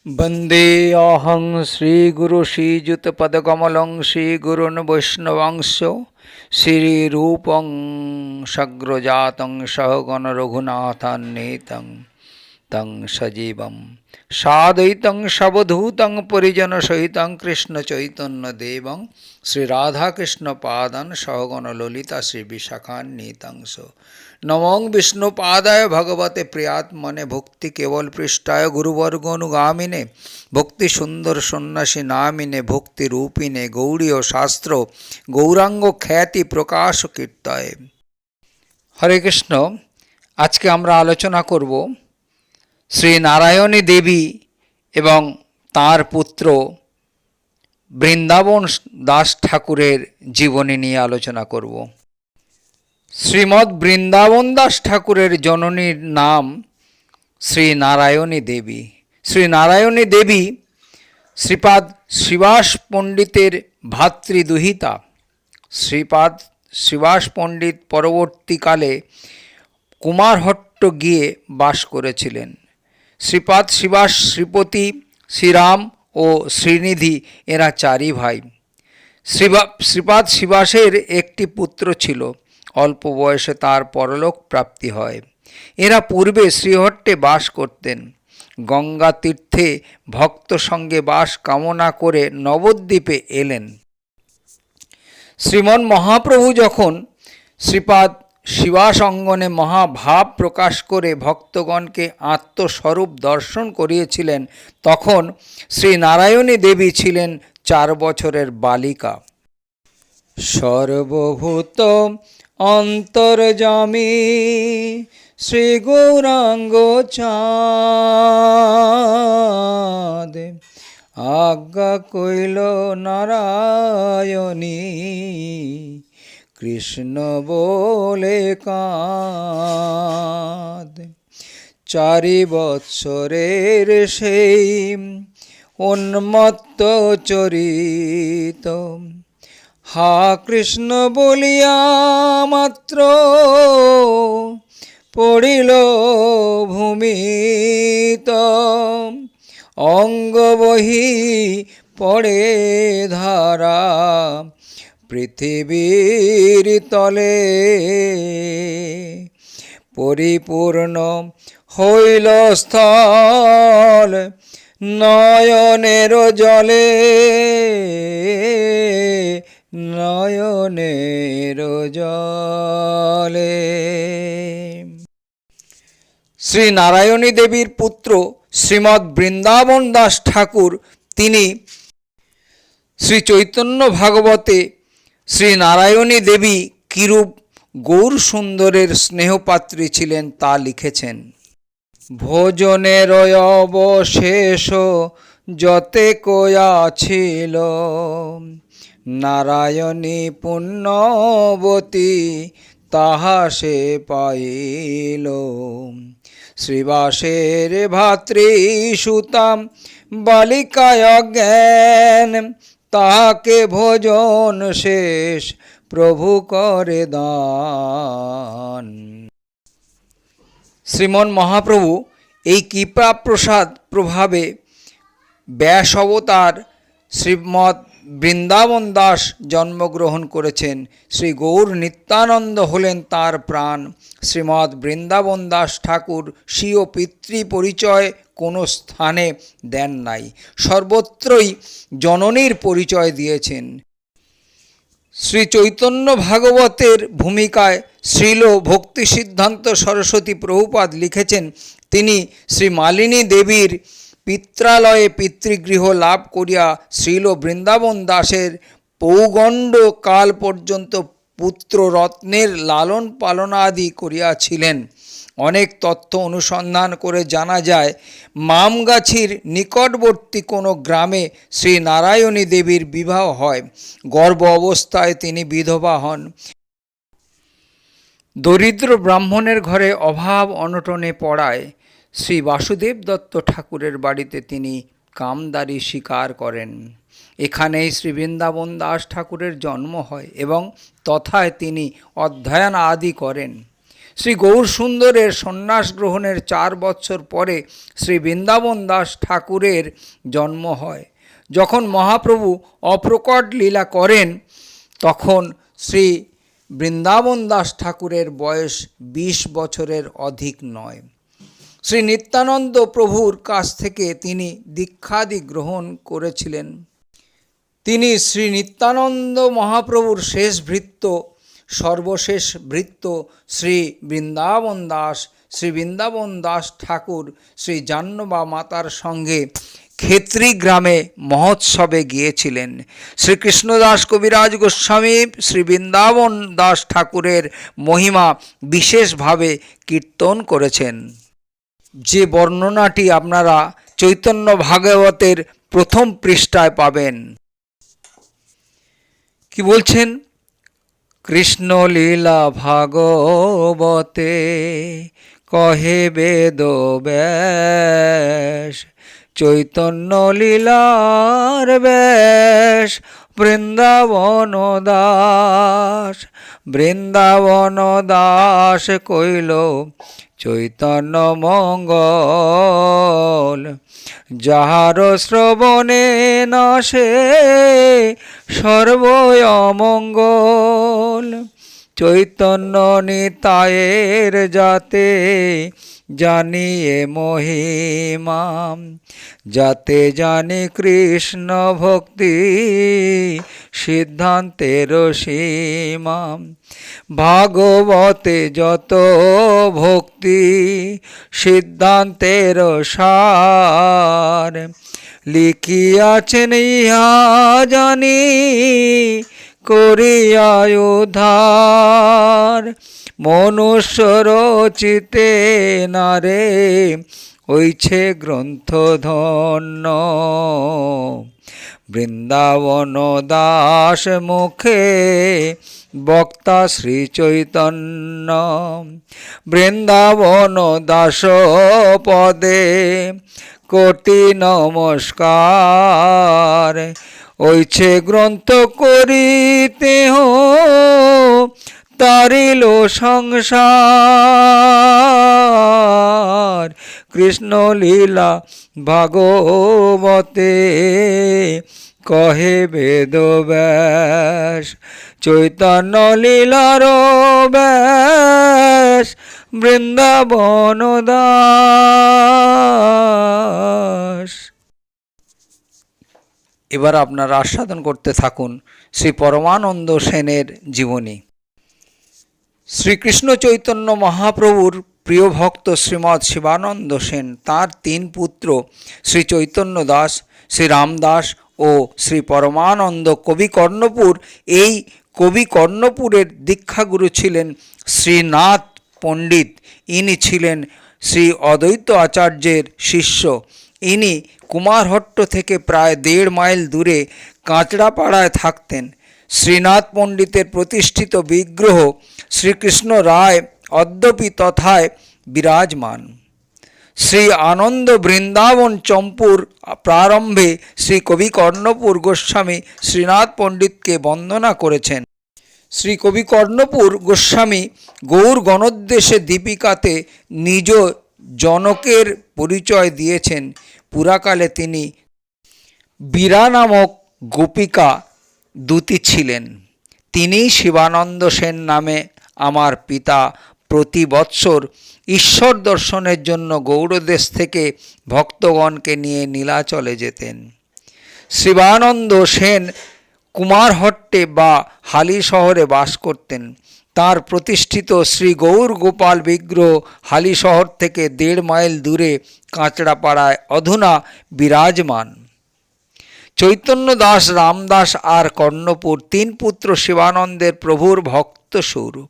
वन्देऽहं श्रीगुरु श्रीयुतपदकमलं श्रीगुरून् वैष्णवांश्च श्रीरूपं सग्रजातं सहगण रघुनाथान्वितं तं सजीवं साद्वैतं सवधूतं परिजनसहितं कृष्णचैतन्यदेवं श्रीराधाकृष्णपादान् सहगण ललिता श्रीविशाखान्वितं नमो विष्णुपादाय भगवते प्रियात्मने भक्ति केवल पृष्ठाय गुरुवर्गनुगामिने भक्ति सुंदर सन्यासी नामिने भक्ति रूपिणे गौड़ी शास्त्र गौरांग ख्याति प्रकाश कीर्ताय। हरे कृष्ण। आज के आमरा आलोचना करब श्री नारायणी देवी एवं तार पुत्र बृंदावन दास ठाकुरेर जीवनी निये आलोचना करब। श्रीमद् बृंदावन दास ठाकुरेर जननीर नाम श्री नारायणी देवी। श्री नारायणी देवी श्रीपाद श्रीवास पंडितेर भातृदुहिता। श्रीपाद श्रीवास पंडित परवर्तीकाले कुमारहट्ट गिये बास करेছিলেন। श्रीपाद श्रीवास श्रीपति श्रीराम और श्रीनिधि एरा चारि भाई। श्रीपाद श्रीवासेर एकटी पुत्र छिलो। अल्प बयसे तार परलोक प्राप्ति हय। एरा पूर्वे श्रीहट्टे बास करतें। गंगा तीर्थे भक्त संगे बास कामना करे नवद्वीपे एलें। श्रीमन महाप्रभु जखन श्रीपाद श्रीवास अंगने महाभाव प्रकाश करे भक्तगण के आत्मस्वरूप दर्शन करिएছিলেন तखन श्री नारायणी देवी छिलेन 4 बछरेर बालिका। सर्वभूत अंतर्जामी श्री गौरांग चाँद आज्ञा कइल नारायणी कृष्ण बोले काँद। 4 বৎসরের সেই उन्मत्त चरित हा कृष्ण बोलिया मात्र पड़िल भूमित अंग बही पड़े धारा पृथिवीर तले परिपूर्ण हইল স্থল नयनेर जले नयनेर जले। श्री नारायणी देवीर पुत्र श्रीमद् बृंदावन दास ठाकुर तिनी श्री चैतन्य भागवते श्री नारायणी देवी किरूप गौर सुंदरेर स्नेहपात्री छिलेन ता लिखेছেন। भोजनेर अवशेष जते कया छिल नारायणी पुण्यवती ताहा से पाइल। श्रीवासेर भातृसुता बालिका अज्ञान ताके भोजन शेष प्रभु करे दान। श्रीमन महाप्रभु এই কৃপা প্রসাদ প্রভাবে ব্যাস অবতার শ্রীমৎ বৃন্দাবন দাস জন্মগ্রহণ করেছেন। শ্রী গৌর নিত্যানন্দ হলেন তার প্রাণ। শ্রীমৎ বৃন্দাবন দাস ঠাকুর স্বীয় পিতৃ পরিচয় কোনো স্থানে দেন নাই, সর্বত্রই জননীর পরিচয় দিয়েছেন। श्री चैतन्य भागवतेर भूमिकाय श्रील भक्ति सिद्धांत सरस्वती प्रभुपाद लिखेছেন তিনি श्री मालिनी देवीर पित्रालये पितृगृह लाभ करिया श्रील बृंदावन दासेर पौगंड काल पर्यन्त पुत्र रत्नेर लालन पालनादि करियाছিলেন। अनेक तथ्य अनुसंधान करे जाना जाए मामगाछीर निकटवर्ती कोनो ग्रामे श्री नारायणी देवीर विवाह हय। गर्भ अवस्थाय तिनि विधवा हन। दरिद्र ब्राह्मणेर घरे अभाव अनटने पड़ाय श्री वासुदेव दत्त ठाकुरेर बाड़ीते तिनि कामदारी स्वीकार करें। एखानेई श्री बृंदावन दास ठाकुरेर जन्म हय एवं तथाय तिनि अध्ययन आदि करें। শ্রী গৌর সুন্দরের সন্ন্যাস গ্রহণের 4 বৎসর পরে শ্রী বৃন্দাবন দাস ঠাকুরের জন্ম হয়। যখন মহাপ্রভু অপ্রকট লীলা করেন তখন শ্রী বৃন্দাবন দাস ঠাকুরের বয়স 20 বছরের অধিক নয়। শ্রী নিত্যানন্দ প্রভুর কাছ থেকে তিনি দীক্ষাদি গ্রহণ করেছিলেন। তিনি শ্রী নিত্যানন্দ মহাপ্রভুর শেষ ভৃত্য, সর্বশেষ ভৃত্য শ্রী বৃন্দাবন দাস ঠাকুর শ্রী জাহ্নবা মাতার সঙ্গে ক্ষেত্রী গ্রামে মহোৎসবে গিয়েছিলেন। শ্রীকৃষ্ণদাস কবিরাজ গোস্বামী শ্রী বৃন্দাবন দাস ঠাকুরের মহিমা বিশেষভাবে কীর্তন করেছেন, যে বর্ণনাটি আপনারা চৈতন্য ভাগবতের প্রথম পৃষ্ঠায় পাবেন। কি বলছেন? কৃষ্ণ লীলা ভাগবতে কহে বেদ ব্যাস, চৈতন্য লীলার ব্যাস বৃন্দাবন দাস কইল চৈতন্য মঙ্গল, যাহার শ্রবণে নাশে সর্বমঙ্গল। চৈতন্য নিতায়ের যাতে জানিয়ে মহিমা, যাতে জানি কৃষ্ণ ভক্তি সিদ্ধান্তের সীমা। ভাগবতে যত ভক্তি সিদ্ধান্তের সার, লিখিয়াছেন ইহা জানি করিয়া উদ্ধার। মনুষ্য রচিতে নারে হইছে গ্রন্থ ধন্য, বৃন্দাবন দাস মুখে বক্তা শ্রী চৈতন্য। বৃন্দাবন দাস পদে কোটি নমস্কার, ওইছে গ্রন্থ করিতে তারিল সংসার। কৃষ্ণ লীলা ভাগবতে কহে বেদ ব্যাস, চৈতন্য লীলার ব্যাস বৃন্দাবন দাস। এবার আপনারা আস্বাদন করতে থাকুন শ্রী পরমানন্দ সেনের জীবনী। শ্রীকৃষ্ণ চৈতন্য মহাপ্রভুর প্রিয় ভক্ত শ্রীমৎ শিবানন্দ সেন, তাঁর 3 পুত্র শ্রী চৈতন্য দাস, শ্রী রামদাস ও শ্রী পরমানন্দ কবি কর্ণপুর। এই কবি কর্ণপুরের দীক্ষাগুরু ছিলেন শ্রীনাথ পণ্ডিত। ইনি ছিলেন শ্রী অদ্বৈত আচার্যের শিষ্য। ইনি কুমারহট্ট থেকে প্রায় 1.5 মাইল দূরে কাঁচড়াপাড়ায় থাকতেন। শ্রীনাথ পণ্ডিতের প্রতিষ্ঠিত বিগ্রহ শ্রীকৃষ্ণ রায় অদ্যাপি তথায় বিরাজমান। শ্রী আনন্দ বৃন্দাবন চম্পুর প্রারম্ভে শ্রী কবি কর্ণপুর গোস্বামী শ্রীনাথ পণ্ডিতকে বন্দনা করেছেন। শ্রী কবি কর্ণপুর গোস্বামী গৌর গণোদ্দেশে দীপিকাতে নিজ জনকের পরিচয় দিয়েছেন। পুরাকালে তিনি বীরা নামক গোপিকা দূতী ছিলেন। তিনি শিবানন্দ সেন নামে আমার পিতা প্রতি বৎসর ঈশ্বর দর্শনের জন্য গৌড়দেশ থেকে ভক্তগণকে নিয়ে নীলাচলে যেতেন। শিবানন্দ সেন কুমারহট্টে বা হালি শহরে বাস করতেন। তার প্রতিষ্ঠিত শ্রী গৌর গোপাল বিগ্রহ হালি শহর থেকে 1.5 মাইল দূরে কাঁচড়াপাড়ায় অধুনা বিরাজমান। চৈতন্য দাস, রামদাস আর কর্ণপুর 3 পুত্র শিবানন্দের প্রভুর ভক্ত স্বরূপ।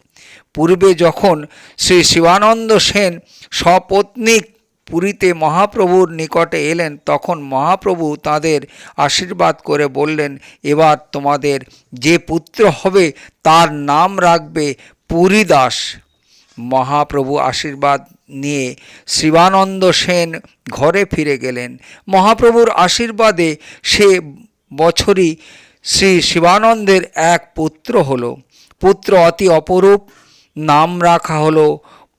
পূর্বে যখন শ্রী শিবানন্দ সেন সপত্নীক পুরীতে মহাপ্রভুর নিকটে এলেন, তখন মহাপ্রভু তাদের আশীর্বাদ করে বললেন, এবার তোমাদের যে পুত্র হবে তার নাম রাখবে পুরীদাস। মহাপ্রভু আশীর্বাদ নিয়ে শিবানন্দ সেন ঘরে ফিরে গেলেন। মহাপ্রভুর আশীর্বাদে সে বছরই শ্রী শিবানন্দের এক পুত্র হলো। পুত্র অতি অপরূপ, নাম রাখা হলো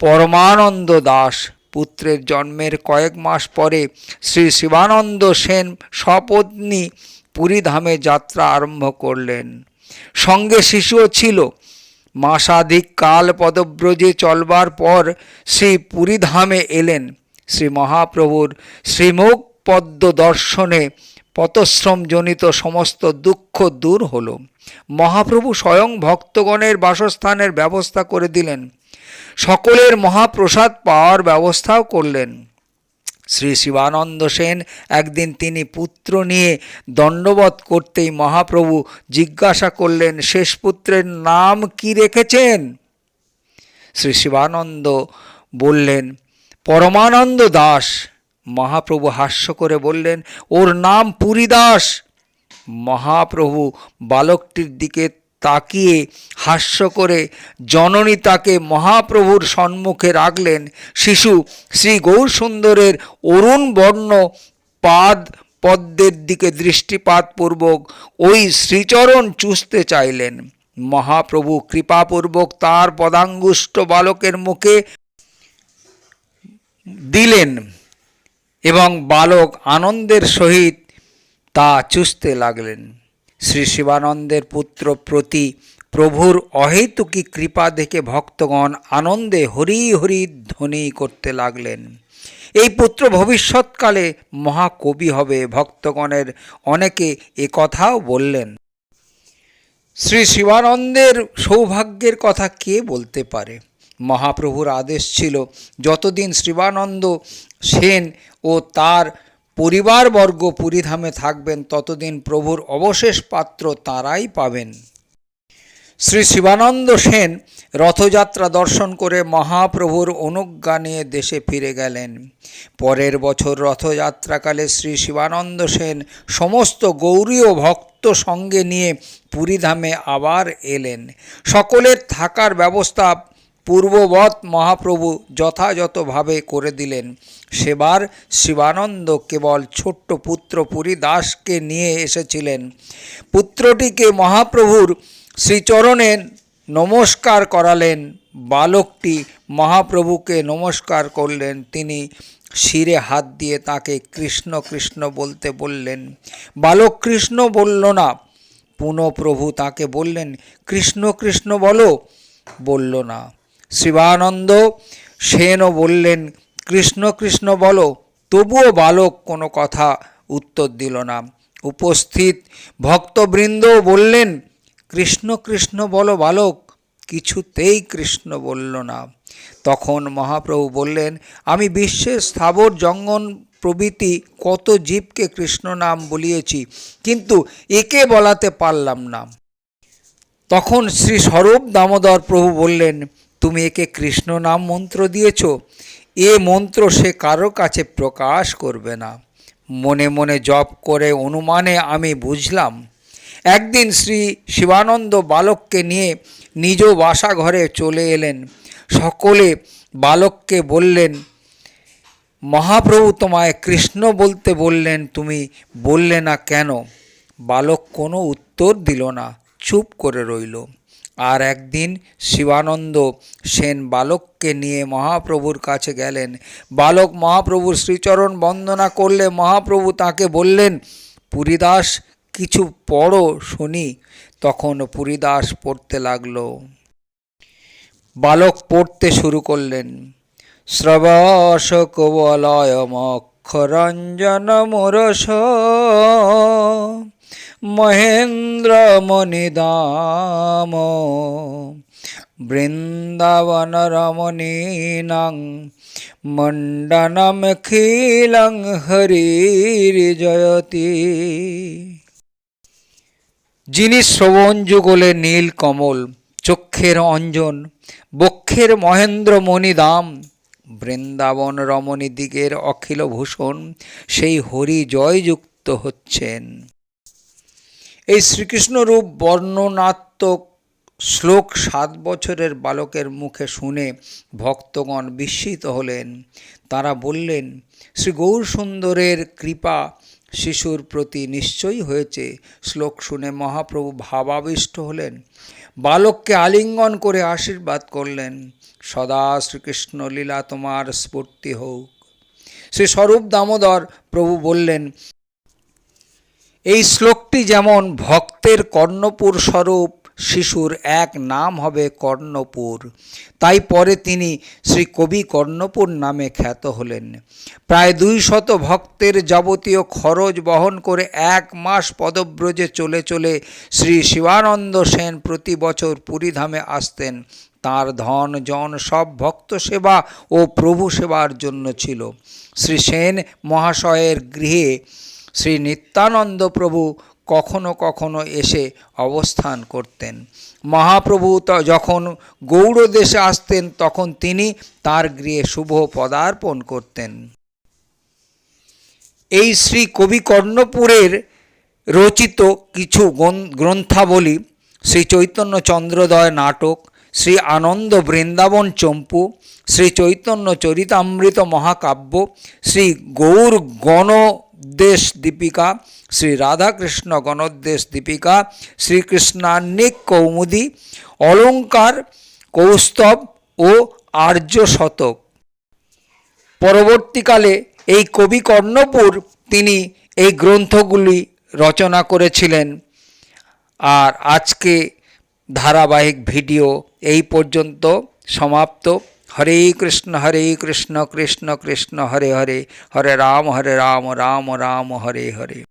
পরমানন্দ দাস। পুত্রের জন্মের কয়েক মাস পরে শ্রী শিবানন্দ সেন সপত্নী পুরীধামে যাত্রা আরম্ভ করলেন। সঙ্গে শিশুও ছিল। মাসাধিক কাল পদব্রজে চলবার পর শ্রী পুরীধামে এলেন। শ্রী মহাপ্রভুর শ্রীমুখ পদ্ম দর্শনে পতশ্রমজনিত সমস্ত দুঃখ দূর হল। মহাপ্রভু স্বয়ং ভক্তগণের বাসস্থানের ব্যবস্থা করে দিলেন। সকলের মহাপ্রসাদ পাওয়ার ব্যবস্থাও করলেন। শ্রী শিবানন্দ সেন একদিন তিনি পুত্র নিয়ে দণ্ডবত করতেই মহাপ্রভু জিজ্ঞাসা করলেন, শেষ পুত্রের নাম কি রেখেছেন? শ্রী শিবানন্দ বললেন, পরমানন্দ দাস। মহাপ্রভু হাস্য করে বললেন, ওর নাম পুরীদাস। মহাপ্রভু বালকটির দিকে তাকিয়ে হাস্য করে জননী তাকে মহাপ্রভুর সম্মুখে রাখলেন। শিশু শ্রী গৌরসুন্দরের অরুণ বর্ণ পাদ পদ্মের দিকে দৃষ্টিপাতপূর্বক ওই শ্রীচরণ চুষতে চাইলেন। মহাপ্রভু কৃপাপূর্বক তার পদাঙ্গুষ্ঠ বালকের মুখে দিলেন এবং বালক আনন্দের সহিত তা চুষতে লাগলেন। শ্রী শিবানন্দের পুত্র প্রতি প্রভুর অহেতুকী কৃপা দেখে ভক্তগণ আনন্দে হরি হরি ধ্বনি করতে লাগলেন। এই পুত্র ভবিষ্যৎকালে মহাকবি হবে। ভক্তগণের অনেকে একথাও বললেন। শ্রী শিবানন্দের সৌভাগ্যের কথা কে বলতে পারে? মহাপ্রভুর আদেশ ছিল, যতদিন শিবানন্দ সেন ও তার পরিবারবর্গ পুরীধামে থাকবেন ততদিন প্রভুর অবশেষ পাত্র তাঁরাই পাবেন। শ্রী শিবানন্দ সেন রথযাত্রা দর্শন করে মহাপ্রভুর অনুজ্ঞা নিয়ে দেশে ফিরে গেলেন। পরের বছর রথযাত্রাকালে শ্রী শিবানন্দ সেন সমস্ত গৌরীয় ভক্ত সঙ্গে নিয়ে পুরীধামে আবার এলেন। সকলের থাকার ব্যবস্থা পূর্ববৎ মহাপ্রভু যথাযথভাবে করে দিলেন। সেবার শিবানন্দ কেবল ছোট্ট পুত্র পুরীদাসকে নিয়ে এসেছিলেন। পুত্রটিকে মহাপ্রভুর শ্রীচরণে নমস্কার করালেন। বালকটি মহাপ্রভুকে নমস্কার করলেন। তিনি শিরে হাত দিয়ে তাকে কৃষ্ণ কৃষ্ণ বলতে বললেন। বালক কৃষ্ণ বলল না। পুনঃ প্রভু তাকে বললেন, কৃষ্ণ কৃষ্ণ বলো। বলল না। শিবানন্দ সেনও বললেন, কৃষ্ণ কৃষ্ণ বলো। তবুও বালক কোনো কথা উত্তর দিল না। উপস্থিত ভক্তবৃন্দও বললেন, কৃষ্ণ কৃষ্ণ বলো বালক। কিছুতেই কৃষ্ণ বলল না। তখন মহাপ্রভু বললেন, আমি বিশ্বের স্থাবর জঙ্গম প্রভৃতি কত জীবকে কৃষ্ণ নাম বলিয়েছি, কিন্তু একে বলাতে পারলাম না। তখন শ্রী স্বরূপ দামোদর প্রভু বললেন, তুমি একে কৃষ্ণ নাম মন্ত্র দিয়েছ। এ মন্ত্র সে কারো কাছে প্রকাশ করবে না। মনে মনে জপ করে অনুমানে আমি বুঝলাম। একদিন শ্রী শিবানন্দ বালককে নিয়ে নিজ বাসাঘরে চলে এলেন। সকলে বালককে বললেন, মহাপ্রভু তোমায় কৃষ্ণ বলতে বললেন, তুমি বললে না কেন? বালক কোনো উত্তর দিল না, চুপ করে রইল। আর একদিন শিবানন্দ সেন বালককে নিয়ে মহাপ্রভুর কাছে গেলেন। বালক মহাপ্রভুর শ্রীচরণ বন্দনা করলে মহাপ্রভু তাকে বললেন, পুরীদাস কিছু পড়ো শুনি। তখন পুরীদাস পড়তে লাগল। বালক পড়তে শুরু করলেন, শ্রবশ কবলয় মক্ষরঞ্জন মুরস মহেন্দ্র মণিদাম বৃন্দাবন রমণীনাং মণ্ডনমখিলং হরির জয়তি। যিনি শ্রবণ যুগলে নীল কমল, চক্ষের অঞ্জন, বক্ষের মহেন্দ্র মণিদাম, বৃন্দাবন রমণী দিগের অখিল ভূষণ, সেই হরি জয়যুক্ত হচ্ছেন। এই শ্রীকৃষ্ণ রূপ বর্ণনাত্মক শ্লোক 7 বছরের বালকের মুখে শুনে ভক্তগণ বিস্মিত হলেন। তারা বললেন, শ্রী গৌরসুন্দরের কৃপা শিশুর প্রতি নিশ্চয়ই হয়েছে। শ্লোক শুনে মহাপ্রভু ভাবাবিষ্ট হলেন। বালককে আলিঙ্গন করে আশীর্বাদ করলেন। সদা শ্রীকৃষ্ণ লীলা তোমার স্ফূর্তি হোক। শ্রী স্বরূপ দামোদর প্রভু বললেন, এই শ্লোকটি যেমন ভক্তের কর্ণপুর স্বরূপ, শিশুর এক নাম হবে কর্ণপুর। তাই পরে তিনি শ্রী কবি কর্ণপুর নামে খ্যাত হলেন। প্রায় 200 ভক্তের যাবতীয় খরচ বহন করে 1 মাস পদব্রজে চলে চলে শ্রী শিবানন্দ সেন প্রতি বছর পুরীধামে আসতেন। তার ধন জন সব ভক্ত সেবা ও প্রভু সেবার জন্য ছিল। শ্রী সেন মহাশয়ের গৃহে শ্রী নিত্যানন্দ প্রভু কখনো কখনো এসে অবস্থান করতেন। মহাপ্রভু যখন গৌড় দেশে আসতেন তখন তিনি তার গৃহে শুভ পদার্পণ করতেন। এই শ্রী কবি কর্ণপুরের রচিত কিছু গ্রন্থাবলী: শ্রী চৈতন্য চন্দ্রোদয় নাটক, শ্রী আনন্দ বৃন্দাবন চম্পু, শ্রী চৈতন্য চরিতামৃত মহাকাব্য, শ্রী গৌর গণোদ্দেশ দীপিকা, শ্রী রাধাকৃষ্ণ গণোদ্দেশ দীপিকা, শ্রীকৃষ্ণান্নিক কৌমুদী, অলঙ্কার, কৌস্তব ও আর্য শতক। পরবর্তীকালে এই কবি কর্ণপুর তিনি এই গ্রন্থগুলি রচনা করেছিলেন। আর আজকে ধারাবাহিক ভিডিও এই পর্যন্ত সমাপ্ত। হরে কৃষ্ণ কৃষ্ণ কৃষ্ণ হরে হরে, হরে রাম রাম রাম হরে হরে।